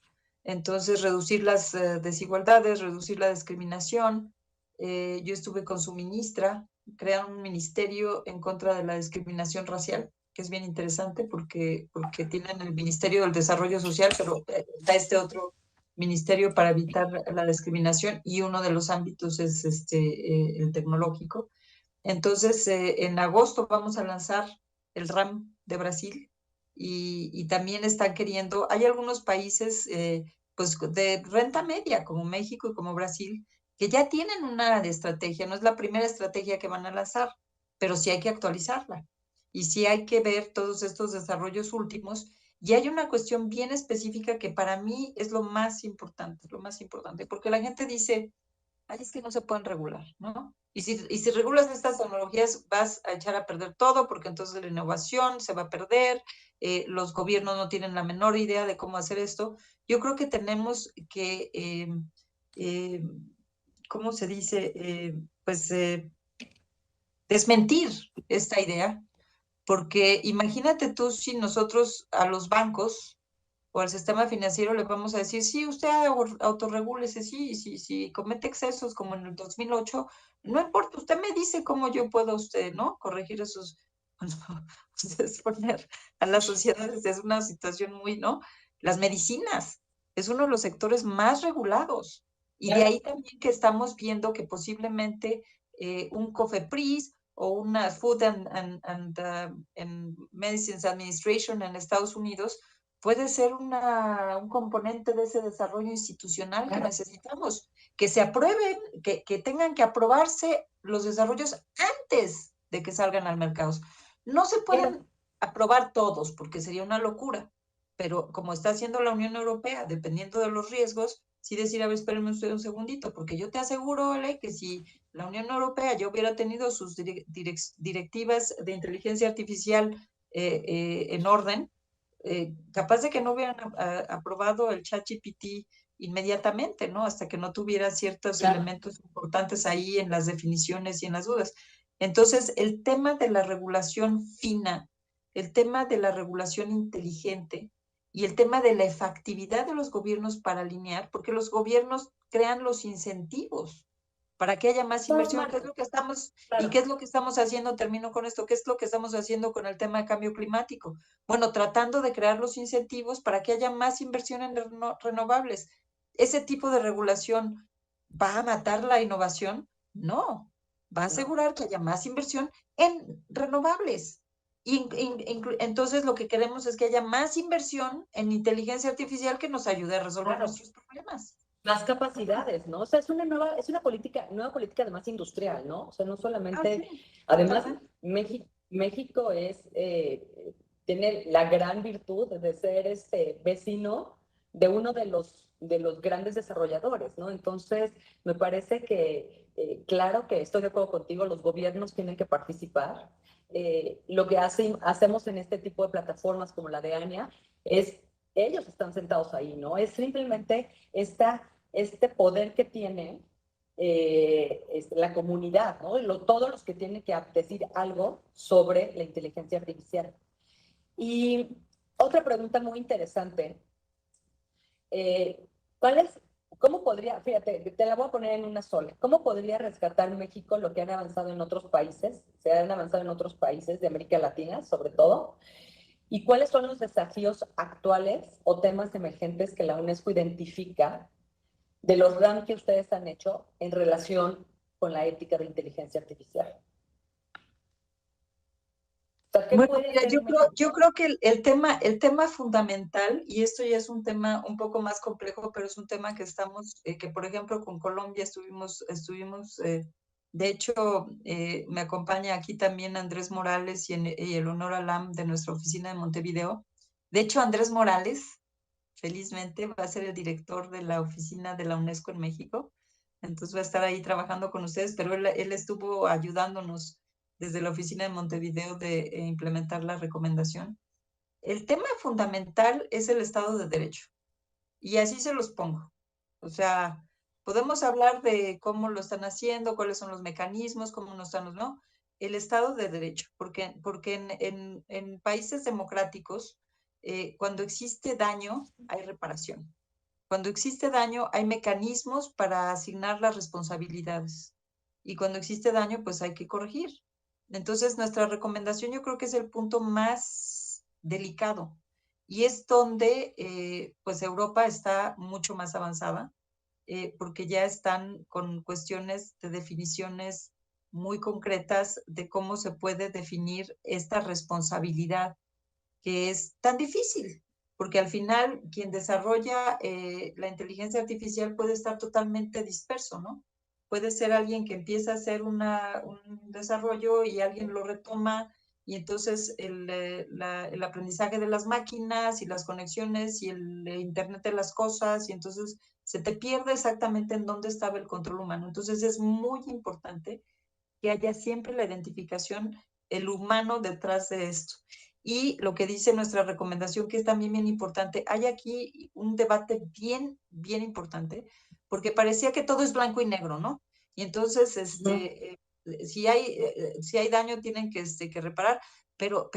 Entonces, reducir las desigualdades, reducir la discriminación. Yo estuve con su ministra, crearon un ministerio en contra de la discriminación racial, que es bien interesante porque tienen el Ministerio del Desarrollo Social, pero está este otro ministerio para evitar la discriminación y uno de los ámbitos es el tecnológico. Entonces, en agosto vamos a lanzar el RAM de Brasil y también están queriendo, hay algunos países pues de renta media como México y como Brasil que ya tienen una estrategia, no es la primera estrategia que van a lanzar, pero sí hay que actualizarla y sí hay que ver todos estos desarrollos últimos. Y hay una cuestión bien específica que para mí es lo más importante, porque la gente dice, ay, es que no se pueden regular, ¿no? Y si regulas estas tecnologías, vas a echar a perder todo, porque entonces la innovación se va a perder, los gobiernos no tienen la menor idea de cómo hacer esto. Yo creo que tenemos que, eh, ¿cómo se dice? Pues desmentir esta idea, porque imagínate tú si nosotros a los bancos o al sistema financiero le vamos a decir, sí, usted autorregúlese, sí, si comete excesos como en el 2008, no importa, usted me dice cómo yo puedo ¿no? Corregir esos, ustedes poner a las sociedades, es una situación muy, ¿no? Las medicinas, es uno de los sectores más regulados. Y de ahí también que estamos viendo que posiblemente un COFEPRIS o una Food and Medicines Administration en Estados Unidos puede ser un componente de ese desarrollo institucional que necesitamos, que se aprueben, que tengan que aprobarse los desarrollos antes de que salgan al mercado. No se pueden aprobar todos porque sería una locura, pero como está haciendo la Unión Europea, dependiendo de los riesgos, sí decir, a ver, espérenme usted un segundito, porque yo te aseguro, Ale, que si la Unión Europea ya hubiera tenido sus directivas de inteligencia artificial en orden, capaz de que no hubieran aprobado el ChatGPT inmediatamente, ¿no? Hasta que no tuviera ciertos elementos importantes ahí en las definiciones y en las dudas. Entonces, el tema de la regulación fina, el tema de la regulación inteligente y el tema de la efectividad de los gobiernos para alinear, porque los gobiernos crean los incentivos para que haya más inversión, ¿qué es lo que estamos, y qué es lo que estamos haciendo? Termino con esto, ¿qué es lo que estamos haciendo con el tema de cambio climático? Bueno, tratando de crear los incentivos para que haya más inversión en renovables. ¿Ese tipo de regulación va a matar la innovación? No, va a asegurar que haya más inversión en renovables. Entonces, lo que queremos es que haya más inversión en inteligencia artificial que nos ayude a resolver nuestros problemas. Más capacidades, ¿no? O sea, es una nueva política además industrial, ¿no? O sea, no solamente, además, México tiene la gran virtud de ser vecino de uno de los grandes desarrolladores, ¿no? Entonces, me parece que, claro que estoy de acuerdo contigo, los gobiernos tienen que participar. Lo que hacemos en este tipo de plataformas como la de ANIA es, ellos están sentados ahí, ¿no? Es simplemente este poder que tiene la comunidad, ¿no? Todos los que tienen que decir algo sobre la inteligencia artificial. Y otra pregunta muy interesante, ¿cuál es, cómo podría, fíjate, te la voy a poner en una sola, ¿cómo podría rescatar México lo que han avanzado en otros países, se han avanzado en otros países de América Latina, sobre todo? ¿Y cuáles son los desafíos actuales o temas emergentes que la UNESCO identifica de los RAM que ustedes han hecho en relación con la ética de inteligencia artificial? O sea, bueno, mira, yo creo que el tema fundamental, y esto ya es un tema un poco más complejo, pero es un tema que que por ejemplo con Colombia estuvimos de hecho, me acompaña aquí también Andrés Morales y Eleonora Lam de nuestra oficina de Montevideo. De hecho, Andrés Morales felizmente, va a ser el director de la oficina de la UNESCO en México. Entonces va a estar ahí trabajando con ustedes, pero él estuvo ayudándonos desde la oficina de Montevideo de implementar la recomendación. El tema fundamental es el Estado de Derecho. Y así se los pongo. O sea, podemos hablar de cómo lo están haciendo, cuáles son los mecanismos, cómo no están, ¿no? El Estado de Derecho, porque en países democráticos, cuando existe daño, hay reparación. Cuando existe daño, hay mecanismos para asignar las responsabilidades. Y cuando existe daño, pues hay que corregir. Entonces, nuestra recomendación yo creo que es el punto más delicado y es donde pues Europa está mucho más avanzada porque ya están con cuestiones de definiciones muy concretas de cómo se puede definir esta responsabilidad que es tan difícil, porque al final quien desarrolla la inteligencia artificial puede estar totalmente disperso, ¿no? Puede ser alguien que empieza a hacer un desarrollo y alguien lo retoma y entonces el aprendizaje de las máquinas y las conexiones y el Internet de las cosas y entonces se te pierde exactamente en dónde estaba el control humano. Entonces es muy importante que haya siempre la identificación, el humano detrás de esto. Y lo que dice nuestra recomendación, que es también bien importante, hay aquí un debate bien importante, porque parecía que todo es blanco y negro, ¿no? Y entonces, si hay daño, tienen que reparar, pero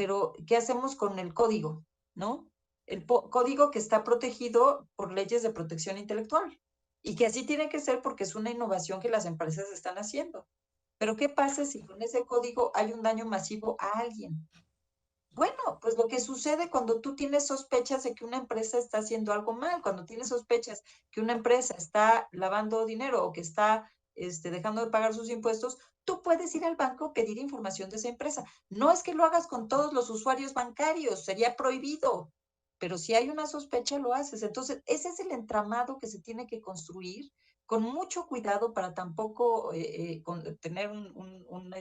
¿qué hacemos con el código, no? El código que está protegido por leyes de protección intelectual y que así tiene que ser porque es una innovación que las empresas están haciendo. Pero ¿qué pasa si con ese código hay un daño masivo a alguien? Bueno, pues lo que sucede cuando tú tienes sospechas de que una empresa está haciendo algo mal, cuando tienes sospechas que una empresa está lavando dinero o que está dejando de pagar sus impuestos, tú puedes ir al banco a pedir información de esa empresa. No es que lo hagas con todos los usuarios bancarios, sería prohibido, pero si hay una sospecha lo haces. Entonces, ese es el entramado que se tiene que construir con mucho cuidado para tampoco tener un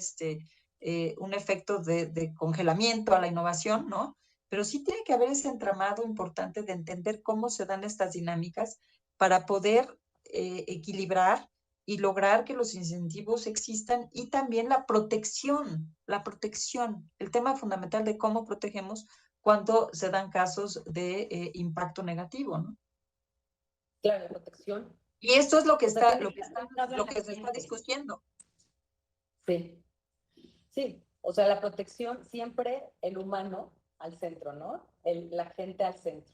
efecto de congelamiento a la innovación, ¿no? Pero sí tiene que haber ese entramado importante de entender cómo se dan estas dinámicas para poder equilibrar y lograr que los incentivos existan y también la protección, el tema fundamental de cómo protegemos cuando se dan casos de impacto negativo, ¿no? Claro, protección. Y esto es lo que O sea, está, pensado lo en la que se está gente. discutiendo. Sí, sí. O sea, la protección siempre el humano al centro, ¿no? La gente al centro.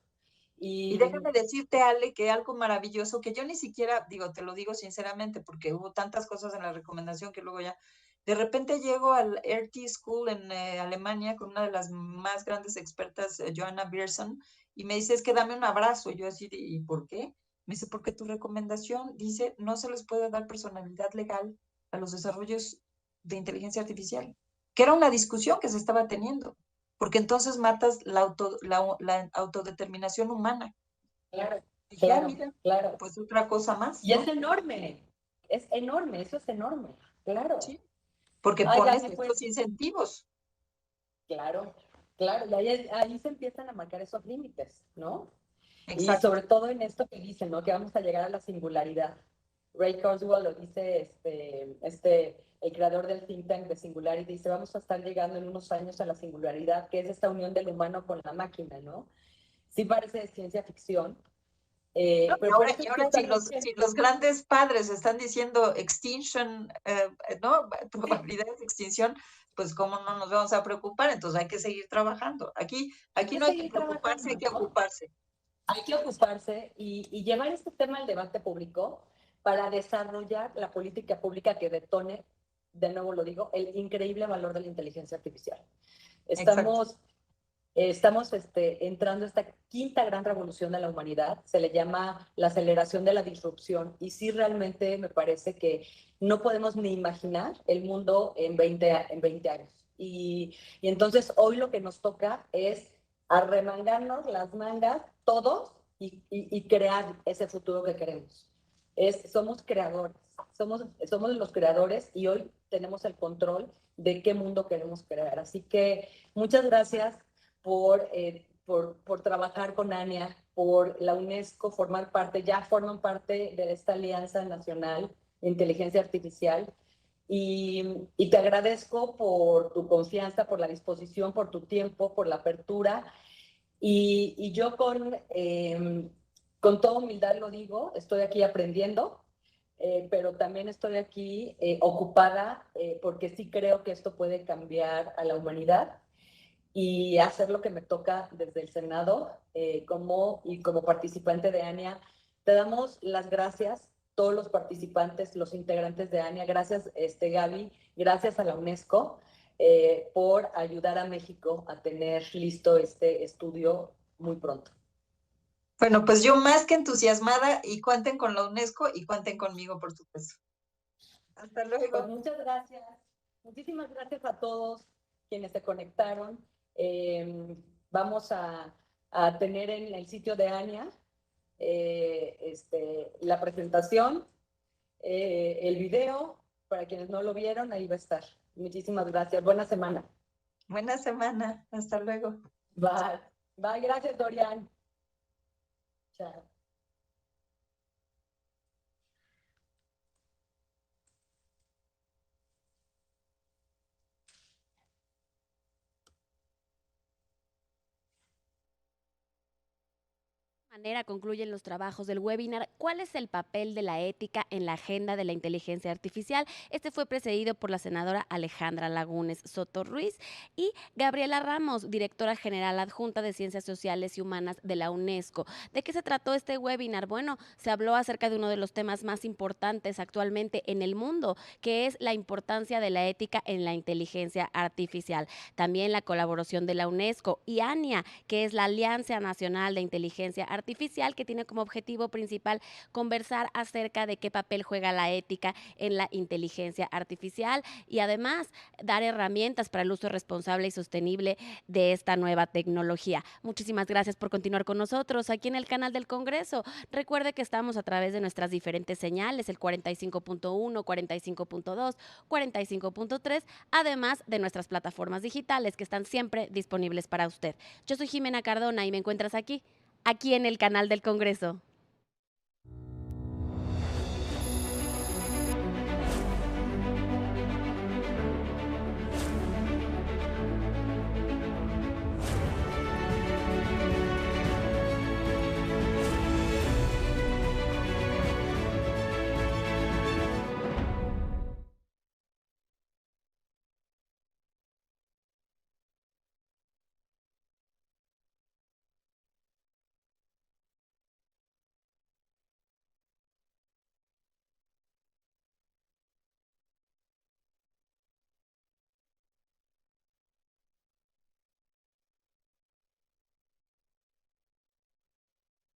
Y Y déjame decirte, Ale, que algo maravilloso que yo ni siquiera, digo, te lo digo sinceramente, porque hubo tantas cosas en la recomendación que luego ya, de repente llego al RT School en Alemania con una de las más grandes expertas, Joanna Bierson, y me dice, es que dame un abrazo. Y yo así, ¿y por qué? Me dice, porque tu recomendación dice, no se les puede dar personalidad legal a los desarrollos de inteligencia artificial, que era una discusión que se estaba teniendo, porque entonces matas la autodeterminación humana. claro, Dije, claro, mira, claro. pues otra cosa más, Y ¿no? es enorme, eso es enorme, claro. Sí, porque Ay, pones Gaby, estos pues, incentivos. claro, claro, y ahí se empiezan a marcar esos límites, ¿no? Y Exacto. sobre todo en esto que dicen, ¿no? Que vamos a llegar a la singularidad. Ray Kurzweil lo dice, el creador del think tank de Singularity, dice, vamos a estar llegando en unos años a la singularidad, que es esta unión del humano con la máquina, ¿no? Sí parece de ciencia ficción, No, pero por eso y es que ahora si los grandes padres están diciendo extinction, ¿no? Probabilidades de extinción, pues cómo no nos vamos a preocupar, entonces hay que seguir trabajando. hay Aquí que no hay que seguir preocuparse, hay trabajando, que ¿no? ocuparse. Hay que ocuparse y llevar este tema al debate público para desarrollar la política pública que detone, de nuevo lo digo, el increíble valor de la inteligencia artificial. Exacto. Estamos entrando a esta quinta gran revolución de la humanidad, se le llama la aceleración de la disrupción y sí realmente me parece que no podemos ni imaginar el mundo en 20 años. Y entonces hoy lo que nos toca es arremangarnos las mangas todos y crear ese futuro que queremos. Somos creadores, somos los creadores y hoy tenemos el control de qué mundo queremos crear. Así que muchas gracias por trabajar con Ania por la UNESCO formar parte, ya forman parte de esta Alianza Nacional de Inteligencia Artificial. Y te agradezco por tu confianza, por la disposición, por tu tiempo, por la apertura. Y yo con toda humildad lo digo, estoy aquí aprendiendo, pero también estoy aquí ocupada porque sí creo que esto puede cambiar a la humanidad y hacer lo que me toca desde el Senado como participante de ANIA. Te damos las gracias, todos los participantes, los integrantes de ANIA, gracias Gaby, gracias a la UNESCO por ayudar a México a tener listo este estudio muy pronto. Bueno, pues yo más que entusiasmada y cuenten con la UNESCO y cuenten conmigo, por supuesto. Hasta luego. Pues muchas gracias. Muchísimas gracias a todos quienes se conectaron. Vamos a tener en el sitio de ANIA la presentación, el video, para quienes no lo vieron, ahí va a estar. Muchísimas gracias. Buena semana. Buena semana. Hasta luego. Bye. Bye. Gracias, Dorian. Chao. Manera concluyen los trabajos del webinar ¿Cuál es el papel de la ética en la agenda de la inteligencia artificial? Este fue precedido por la senadora Alejandra Lagunes Soto Ruiz y Gabriela Ramos, directora general adjunta de Ciencias Sociales y Humanas de la UNESCO. ¿De qué se trató este webinar? Bueno, se habló acerca de uno de los temas más importantes actualmente en el mundo, que es la importancia de la ética en la inteligencia artificial. También la colaboración de la UNESCO y ANIA, que es la Alianza Nacional de Inteligencia Artificial, que tiene como objetivo principal conversar acerca de qué papel juega la ética en la inteligencia artificial y además dar herramientas para el uso responsable y sostenible de esta nueva tecnología. Muchísimas gracias por continuar con nosotros aquí en el canal del Congreso. Recuerde que estamos a través de nuestras diferentes señales, el 45.1, 45.2, 45.3, además de nuestras plataformas digitales que están siempre disponibles para usted. Yo soy Jimena Cardona y me encuentras aquí en el canal del Congreso.